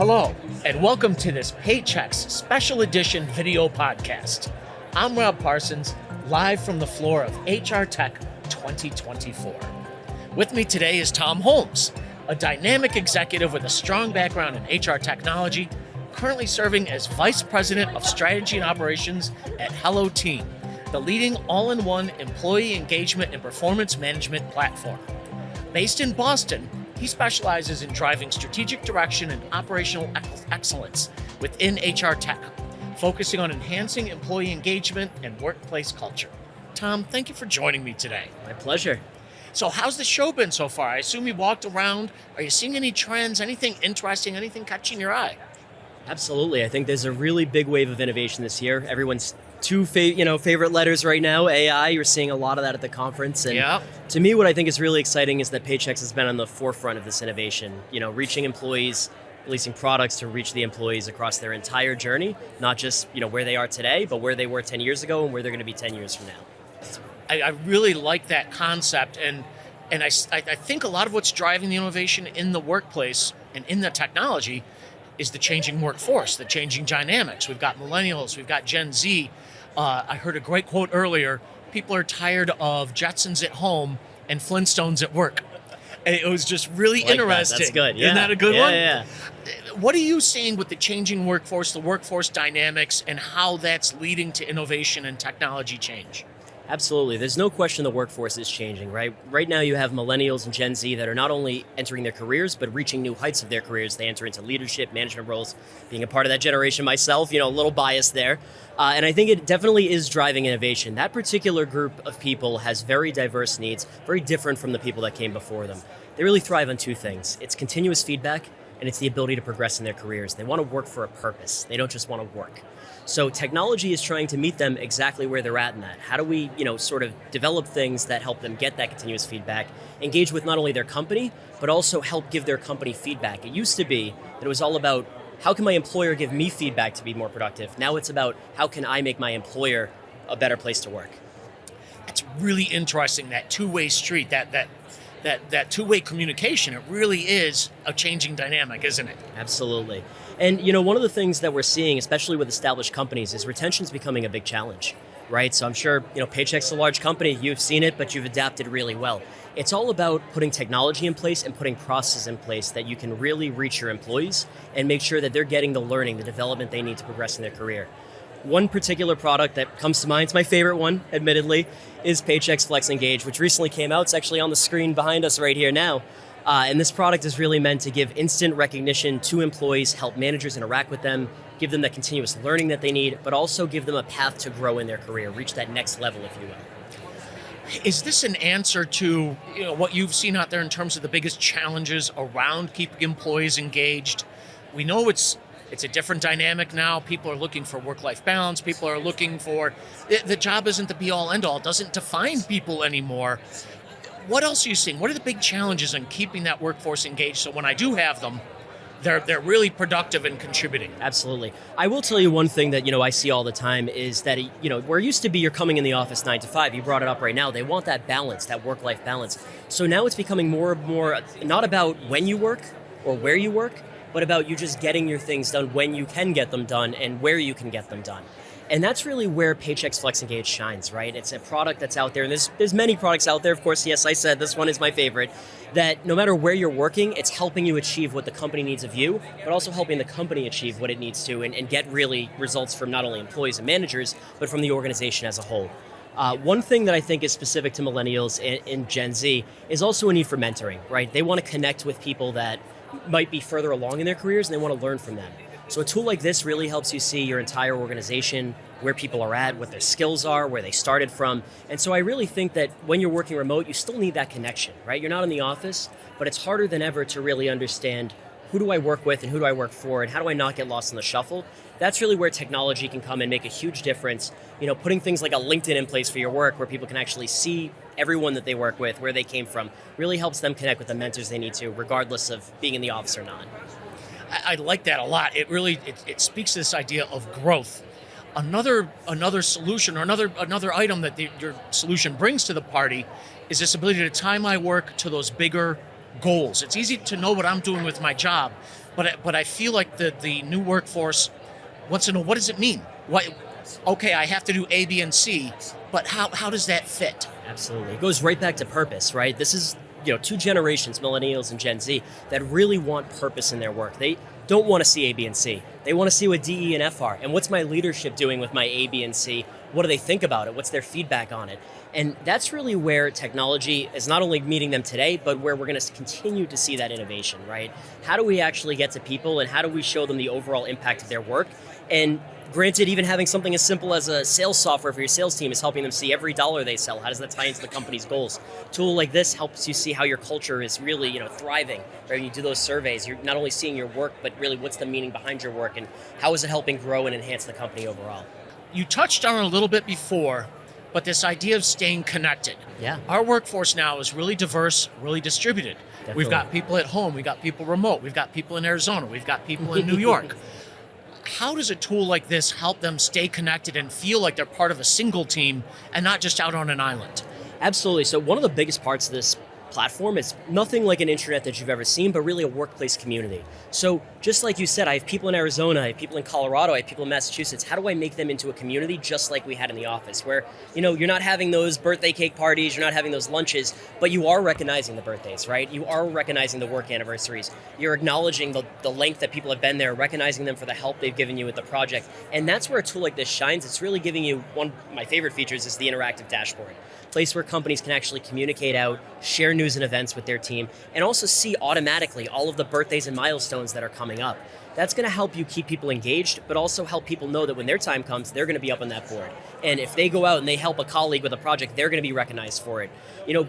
Hello, and welcome to this Paychex Special Edition video podcast. I'm Rob Parsons, live from the floor of HR Tech 2024. With me today is Tom Holmes, a dynamic executive with a strong background in HR technology, currently serving as Vice President of Strategy and Operations at Hello Team, the leading all-in-one employee engagement and performance management platform. Based in Boston, he specializes in driving strategic direction and operational excellence within HR tech, focusing on enhancing employee engagement and workplace culture. Tom, thank you for joining me today. My pleasure. So how's the show been so far? I assume you walked around. Are you seeing any trends, anything interesting, anything catching your eye? Absolutely. I think there's a really big wave of innovation this year. Everyone's favorite letters right now, AI. You're seeing a lot of that at the conference. And to me, what I think is really exciting is that Paychex has been on the forefront of this innovation, reaching employees, releasing products to reach the employees across their entire journey, not just, where they are today, but where they were 10 years ago and where they're going to be 10 years from now. I really like that concept. And I think a lot of what's driving the innovation in the workplace and in the technology is the changing workforce, the changing dynamics. We've got millennials, we've got Gen Z. I heard a great quote earlier. People are tired of Jetsons at home and Flintstones at work. And it was just really interesting. That's good. Yeah. Isn't that a good one? Yeah. What are you seeing with the changing workforce, the workforce dynamics, and how that's leading to innovation and technology change? Absolutely. There's no question the workforce is changing, right? Right now you have millennials and Gen Z that are not only entering their careers, but reaching new heights of their careers. They enter into leadership, management roles. Being a part of that generation myself, a little biased there. And I think it definitely is driving innovation. That particular group of people has very diverse needs, very different from the people that came before them. They really thrive on two things. It's continuous feedback, and it's the ability to progress in their careers. They want to work for a purpose. They don't just want to work. So technology is trying to meet them exactly where they're at in that. How do we, sort of develop things that help them get that continuous feedback, engage with not only their company, but also help give their company feedback. It used to be that it was all about how can my employer give me feedback to be more productive? Now it's about how can I make my employer a better place to work? That's really interesting, that two-way street, that two-way communication. It really is a changing dynamic, isn't it? Absolutely. And, one of the things that we're seeing, especially with established companies, is retention is becoming a big challenge, right? So I'm sure, Paychex's a large company, you've seen it, but you've adapted really well. It's all about putting technology in place and putting processes in place that you can really reach your employees and make sure that they're getting the learning, the development they need to progress in their career. One particular product that comes to mind, it's my favorite one, admittedly, is Paychex Flex Engage, which recently came out. It's actually on the screen behind us right here now. And this product is really meant to give instant recognition to employees, help managers interact with them, give them that continuous learning that they need, but also give them a path to grow in their career, reach that next level, if you will. Is this an answer to what you've seen out there in terms of the biggest challenges around keeping employees engaged? We know it's a different dynamic now. People are looking for work-life balance. People are looking for, the job isn't the be-all, end-all. It doesn't define people anymore. What else are you seeing? What are the big challenges in keeping that workforce engaged so when I do have them, they're really productive and contributing? Absolutely. I will tell you one thing that, I see all the time is that, where it used to be you're coming in the office 9 to 5, you brought it up right now, they want that balance, that work-life balance. So now it's becoming more and more not about when you work or where you work, but about you just getting your things done when you can get them done and where you can get them done. And that's really where Paychex Flex Engage shines, right? It's a product that's out there, and there's many products out there. Of course, yes, I said this one is my favorite, that no matter where you're working, it's helping you achieve what the company needs of you, but also helping the company achieve what it needs to and get really results from not only employees and managers, but from the organization as a whole. One thing that I think is specific to millennials and Gen Z is also a need for mentoring, right? They want to connect with people that might be further along in their careers and they want to learn from them. So a tool like this really helps you see your entire organization, where people are at, what their skills are, where they started from. And so I really think that when you're working remote, you still need that connection, right? You're not in the office, but it's harder than ever to really understand who do I work with and who do I work for and how do I not get lost in the shuffle. That's really where technology can come and make a huge difference. Putting things like a LinkedIn in place for your work where people can actually see everyone that they work with, where they came from, really helps them connect with the mentors they need to, regardless of being in the office or not. I like that a lot. It really speaks to this idea of growth. Another solution or another item that your solution brings to the party is this ability to tie my work to those bigger goals. It's easy to know what I'm doing with my job, but I feel like the new workforce wants to know, what does it mean? Okay, I have to do A, B, and C, but how does that fit? Absolutely. It goes right back to purpose, right? This is, two generations, millennials and Gen Z, that really want purpose in their work. They don't want to see A, B, and C. They want to see what D, E, and F are. And what's my leadership doing with my A, B, and C? What do they think about it? What's their feedback on it? And that's really where technology is not only meeting them today, but where we're going to continue to see that innovation, right? How do we actually get to people, and how do we show them the overall impact of their work? And granted, even having something as simple as a sales software for your sales team is helping them see every dollar they sell. How does that tie into the company's goals? A tool like this helps you see how your culture is really, thriving. Right? When you do those surveys, you're not only seeing your work, but really what's the meaning behind your work, and how is it helping grow and enhance the company overall? You touched on it a little bit before, but this idea of staying connected. Yeah. Our workforce now is really diverse, really distributed. Definitely. We've got people at home, we've got people remote, we've got people in Arizona, we've got people in New York. How does a tool like this help them stay connected and feel like they're part of a single team and not just out on an island? Absolutely. So one of the biggest parts of this platform is nothing like an intranet that you've ever seen, but really a workplace community. So just like you said, I have people in Arizona, I have people in Colorado, I have people in Massachusetts. How do I make them into a community just like we had in the office, where, you're not having those birthday cake parties, you're not having those lunches, but you are recognizing the birthdays, right? You are recognizing the work anniversaries. You're acknowledging the length that people have been there, recognizing them for the help they've given you with the project. And that's where a tool like this shines. It's really giving you, one of my favorite features is the interactive dashboard. Place where companies can actually communicate out, share news and events with their team, and also see automatically all of the birthdays and milestones that are coming up. That's going to help you keep people engaged, but also help people know that when their time comes, they're going to be up on that board. And if they go out and they help a colleague with a project, they're going to be recognized for it.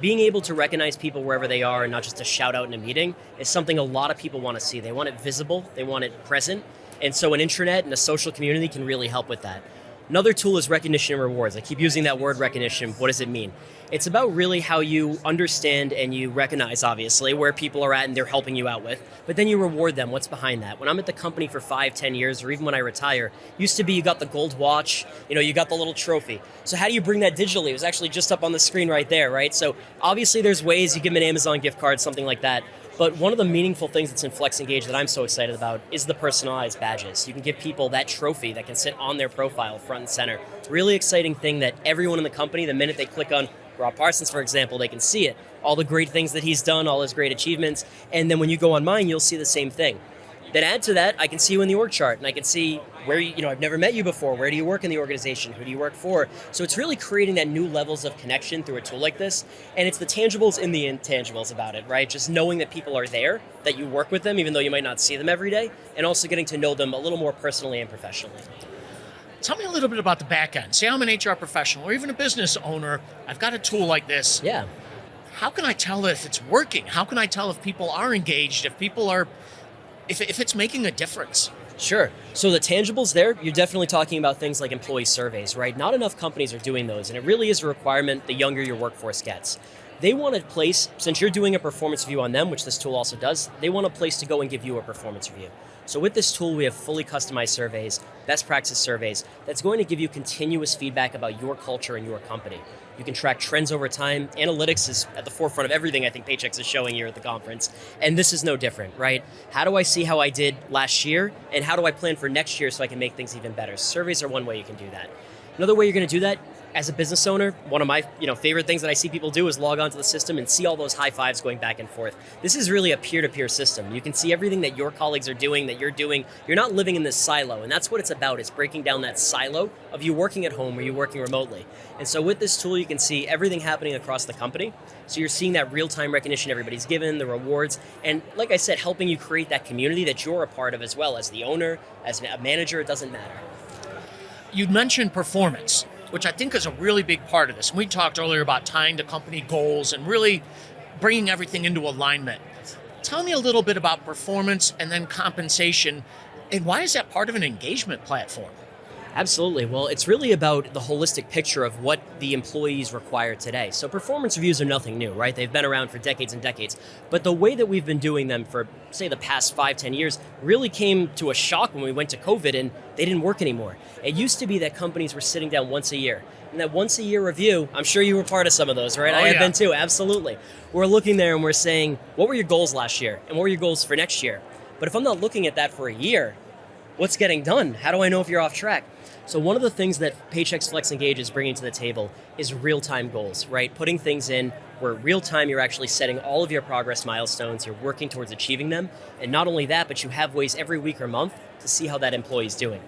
Being able to recognize people wherever they are and not just to shout out in a meeting is something a lot of people want to see. They want it visible, they want it present, and so an intranet and a social community can really help with that. Another tool is recognition and rewards. I keep using that word recognition. What does it mean? It's about really how you understand and you recognize, obviously, where people are at and they're helping you out with, but then you reward them. What's behind that? When I'm at the company for 5-10 years, or even when I retire, used to be you got the gold watch, you got the little trophy. So how do you bring that digitally? It was actually just up on the screen right there, right? So obviously there's ways you give them an Amazon gift card, something like that. But one of the meaningful things that's in Flex Engage that I'm so excited about is the personalized badges. You can give people that trophy that can sit on their profile front and center. Really exciting thing that everyone in the company, the minute they click on Rob Parsons, for example, they can see it. All the great things that he's done, all his great achievements. And then when you go on mine, you'll see the same thing. Then add to that, I can see you in the org chart, and I can see where I've never met you before. Where do you work in the organization? Who do you work for? So it's really creating that new levels of connection through a tool like this. And it's the tangibles in the intangibles about it, right? Just knowing that people are there, that you work with them, even though you might not see them every day, and also getting to know them a little more personally and professionally. Tell me a little bit about the back end. Say I'm an HR professional or even a business owner. I've got a tool like this. Yeah. How can I tell if it's working? How can I tell if people are engaged, if it's making a difference? Sure. So the tangibles there, you're definitely talking about things like employee surveys, right? Not enough companies are doing those, and it really is a requirement the younger your workforce gets. They want a place, since you're doing a performance review on them, which this tool also does, they want a place to go and give you a performance review. So with this tool, we have fully customized surveys, best practice surveys, that's going to give you continuous feedback about your culture and your company. You can track trends over time. Analytics is at the forefront of everything I think Paychex is showing here at the conference. And this is no different, right? How do I see how I did last year? And how do I plan for next year so I can make things even better? Surveys are one way you can do that. Another way you're going to do that, as a business owner, one of my favorite things that I see people do is log onto the system and see all those high fives going back and forth. This is really a peer-to-peer system. You can see everything that your colleagues are doing, that you're doing. You're not living in this silo, and that's what it's about. It's breaking down that silo of you working at home or you working remotely. And so with this tool, you can see everything happening across the company. So you're seeing that real-time recognition everybody's given, the rewards, and like I said, helping you create that community that you're a part of as well. As the owner, as a manager, it doesn't matter. You mentioned performance, which I think is a really big part of this. And we talked earlier about tying to company goals and really bringing everything into alignment. Tell me a little bit about performance and then compensation, and why is that part of an engagement platform? Absolutely. Well, it's really about the holistic picture of what the employees require today. So performance reviews are nothing new, right? They've been around for decades and decades. But the way that we've been doing them for, say, the past 5-10 years really came to a shock when we went to COVID and they didn't work anymore. It used to be that companies were sitting down once a year. And that once a year review, I'm sure you were part of some of those, right? I have been too, absolutely. We're looking there and we're saying, what were your goals last year? And what were your goals for next year? But if I'm not looking at that for a year, what's getting done? How do I know if you're off track? So one of the things that Paychex Flex Engage is bringing to the table is real-time goals, right? Putting things in where real-time you're actually setting all of your progress milestones, you're working towards achieving them, and not only that, but you have ways every week or month to see how that employee is doing.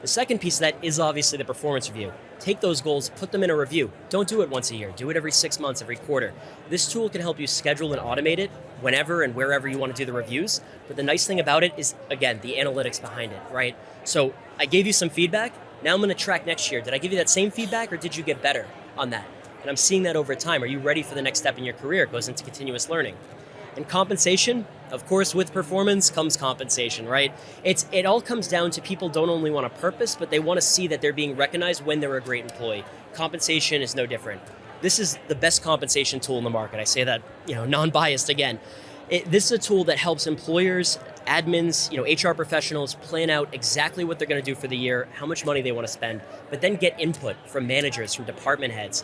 The second piece of that is obviously the performance review. Take those goals, put them in a review. Don't do it once a year. Do it every 6 months, every quarter. This tool can help you schedule and automate it whenever and wherever you want to do the reviews. But the nice thing about it is, again, the analytics behind it, right? So I gave you some feedback. Now I'm going to track next year. Did I give you that same feedback or did you get better on that? And I'm seeing that over time. Are you ready for the next step in your career? It goes into continuous learning. And compensation, of course, with performance comes compensation, right? It all comes down to people don't only want a purpose, but they want to see that they're being recognized when they're a great employee. Compensation is no different. This is the best compensation tool in the market. I say that, non-biased again. This is a tool that helps employers, admins, HR professionals plan out exactly what they're going to do for the year, how much money they want to spend, but then get input from managers, from department heads.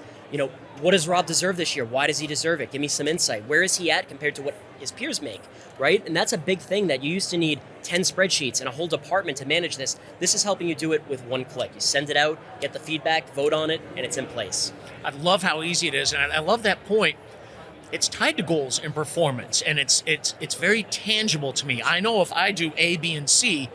What does Rob deserve this year? Why does he deserve it? Give me some insight. Where is he at compared to what his peers make, right? And that's a big thing that you used to need 10 spreadsheets and a whole department to manage this. This is helping you do it with one click. You send it out, get the feedback, vote on it, and it's in place. I love how easy it is, and I love that point. It's tied to goals and performance, and it's very tangible to me. I know if I do A, B, and C,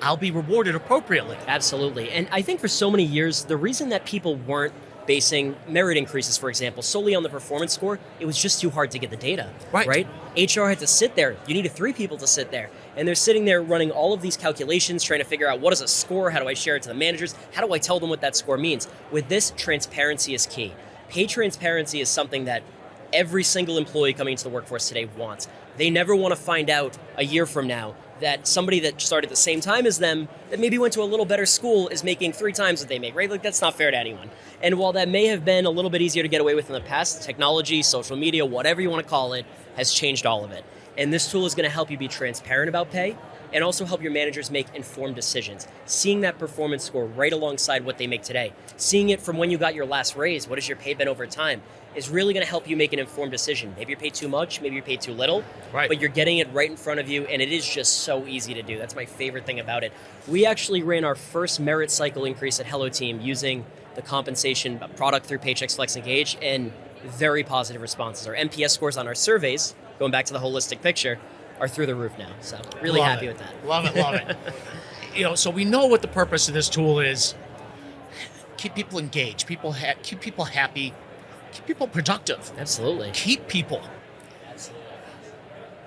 I'll be rewarded appropriately. Absolutely. And I think for so many years, the reason that people weren't basing merit increases, for example, solely on the performance score, it was just too hard to get the data, right? HR had to sit there. You needed 3 people to sit there. And they're sitting there running all of these calculations, trying to figure out what is a score, how do I share it to the managers, how do I tell them what that score means? With this, transparency is key. Pay transparency is something that every single employee coming into the workforce today wants. They never want to find out a year from now that somebody that started at the same time as them, that maybe went to a little better school, is making 3 times what they make, right? Like, that's not fair to anyone. And while that may have been a little bit easier to get away with in the past, technology, social media, whatever you want to call it, has changed all of it. And this tool is going to help you be transparent about pay and also help your managers make informed decisions. Seeing that performance score right alongside what they make today, seeing it from when you got your last raise, what has your pay been over time, is really going to help you make an informed decision. Maybe you're paid too much, maybe you're paid too little, right, but you're getting it right in front of you, and it is just so easy to do. That's my favorite thing about it. We actually ran our first merit cycle increase at Hello Team using the compensation product through Paychex Flex Engage, and very positive responses. Our NPS scores on our surveys, going back to the holistic picture, are through the roof now. So really happy with that. Love it. So we know what the purpose of this tool is. Keep people engaged, keep people happy, keep people productive. Absolutely. Keep people. Absolutely.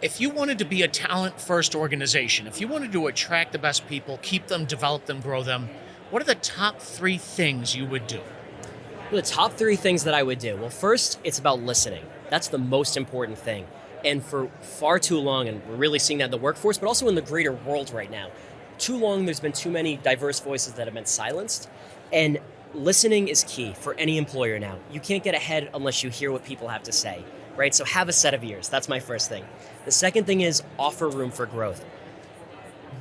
If you wanted to be a talent-first organization, if you wanted to attract the best people, keep them, develop them, grow them, what are the top 3 things you would do? The top 3 things that I would do. Well, first, it's about listening. That's the most important thing. And for far too long, and we're really seeing that in the workforce, but also in the greater world right now, too long there's been too many diverse voices that have been silenced. And listening is key for any employer now. You can't get ahead unless you hear what people have to say, right? So have a set of ears. That's my first thing. The second thing is offer room for growth.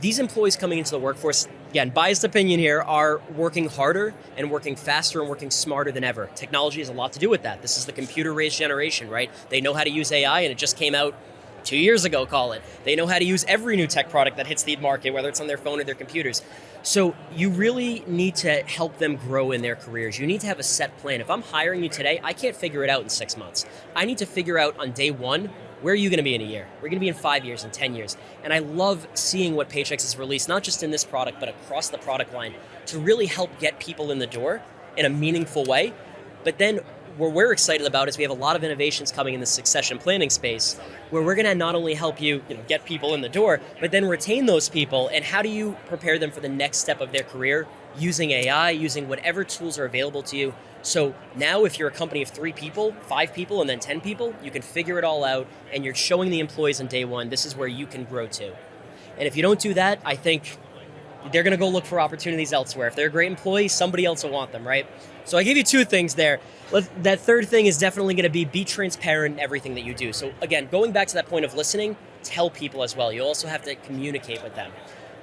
These employees coming into the workforce, again, biased opinion here, are working harder and working faster and working smarter than ever. Technology has a lot to do with that. This is the computer-raised generation, right? They know how to use AI, and it just came out 2 years ago, call it. They know how to use every new tech product that hits the market, whether it's on their phone or their computers. So you really need to help them grow in their careers. You need to have a set plan. If I'm hiring you today, I can't figure it out in 6 months. I need to figure out on day 1, where are you going to be in a year? We're going to be in 5 years and 10 years. And I love seeing what Paychex has released, not just in this product, but across the product line, to really help get people in the door in a meaningful way. But then what we're excited about is we have a lot of innovations coming in the succession planning space, where we're going to not only help you, get people in the door, but then retain those people. And how do you prepare them for the next step of their career using AI, using whatever tools are available to you? So now if you're a company of 3 people, 5 people, and then 10 people, you can figure it all out, and you're showing the employees on day 1, this is where you can grow to. And if you don't do that, I think they're going to go look for opportunities elsewhere. If they're a great employee, somebody else will want them, right? So I gave you 2 things there. That third thing is definitely going to be transparent in everything that you do. So again, going back to that point of listening, tell people as well. You also have to communicate with them.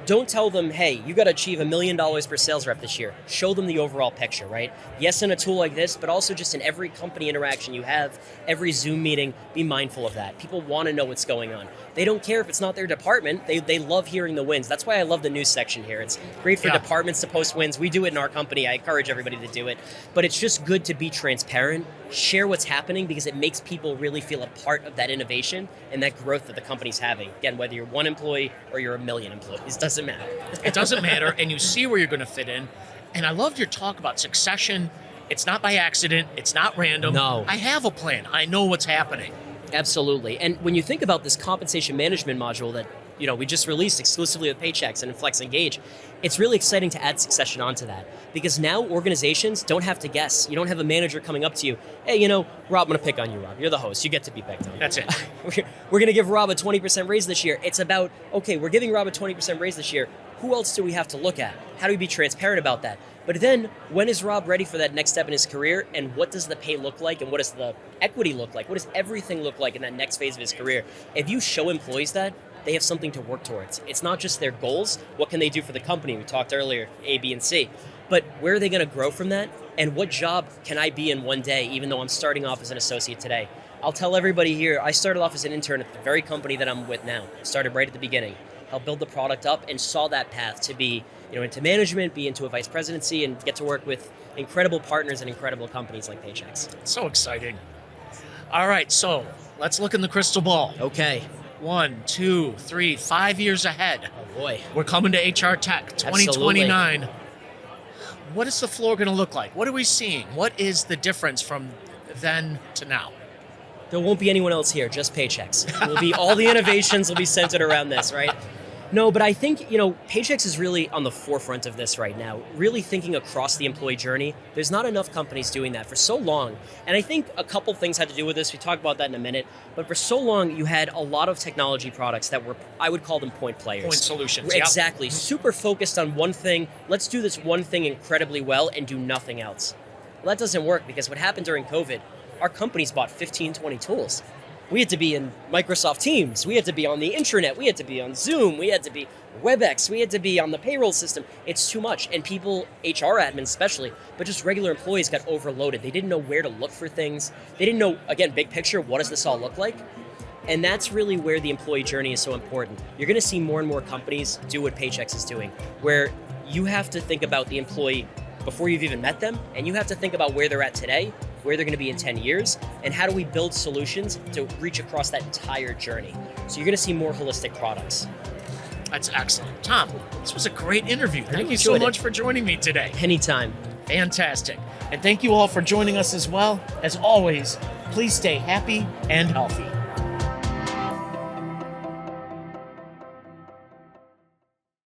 Don't tell them, hey, you got to achieve $1 million per sales rep this year. Show them the overall picture, right? Yes, in a tool like this, but also just in every company interaction you have, every Zoom meeting, be mindful of that. People want to know what's going on. They don't care if it's not their department. They love hearing the wins. That's why I love the news section here. It's great for departments to post wins. We do it in our company. I encourage everybody to do it. But it's just good to be transparent, share what's happening, because it makes people really feel a part of that innovation and that growth that the company's having. Again, whether you're one employee or you're 1 million employees, doesn't matter. It doesn't matter, and you see where you're going to fit in. And I loved your talk about succession. It's not by accident. It's not random. No. I have a plan. I know what's happening. Absolutely. And when you think about this compensation management module that we just released exclusively with Paychex and Flex Engage, it's really exciting to add succession onto that, because now organizations don't have to guess. You don't have a manager coming up to you, hey, Rob, I'm going to pick on you, Rob. You're the host. You get to be picked on. That's it. We're going to give Rob a 20% raise this year. It's about, okay, we're giving Rob a 20% raise this year. Who else do we have to look at? How do we be transparent about that? But then, when is Rob ready for that next step in his career, and what does the pay look like, and what does the equity look like? What does everything look like in that next phase of his career? If you show employees that, they have something to work towards. It's not just their goals. What can they do for the company? We talked earlier, A, B, and C. But where are they going to grow from that? And what job can I be in one day, even though I'm starting off as an associate today? I'll tell everybody here, I started off as an intern at the very company that I'm with now. Started right at the beginning. Helped build the product up and saw that path to be into management, be into a vice presidency, and get to work with incredible partners and incredible companies like Paychex. So exciting. All right, so let's look in the crystal ball. Okay. 1, 2, 3, 5 years ahead. Oh boy. We're coming to HR Tech 2029. Absolutely. What is the floor going to look like? What are we seeing? What is the difference from then to now? There won't be anyone else here, just Paychex. It will be all the innovations will be centered around this, right? No, but I think, Paychex is really on the forefront of this right now, really thinking across the employee journey. There's not enough companies doing that for so long. And I think a couple things had to do with this. We talk about that in a minute. But for so long, you had a lot of technology products that were, I would call them point players. Point solutions. Exactly. Super focused on one thing. Let's do this one thing incredibly well and do nothing else. Well, that doesn't work, because what happened during COVID, our companies bought 15, 20 tools. We had to be in Microsoft Teams. We had to be on the intranet. We had to be on Zoom. We had to be WebEx. We had to be on the payroll system. It's too much. And people, HR admins especially, but just regular employees got overloaded. They didn't know where to look for things. They didn't know, again, big picture, what does this all look like? And that's really where the employee journey is so important. You're going to see more and more companies do what Paychex is doing, where you have to think about the employee before you've even met them, and you have to think about where they're at today, where they're going to be in 10 years, and how do we build solutions to reach across that entire journey. So you're going to see more holistic products. That's excellent. Tom, this was a great interview. Thank you so much for joining me today. Anytime. Fantastic. And thank you all for joining us as well. As always, please stay happy and healthy.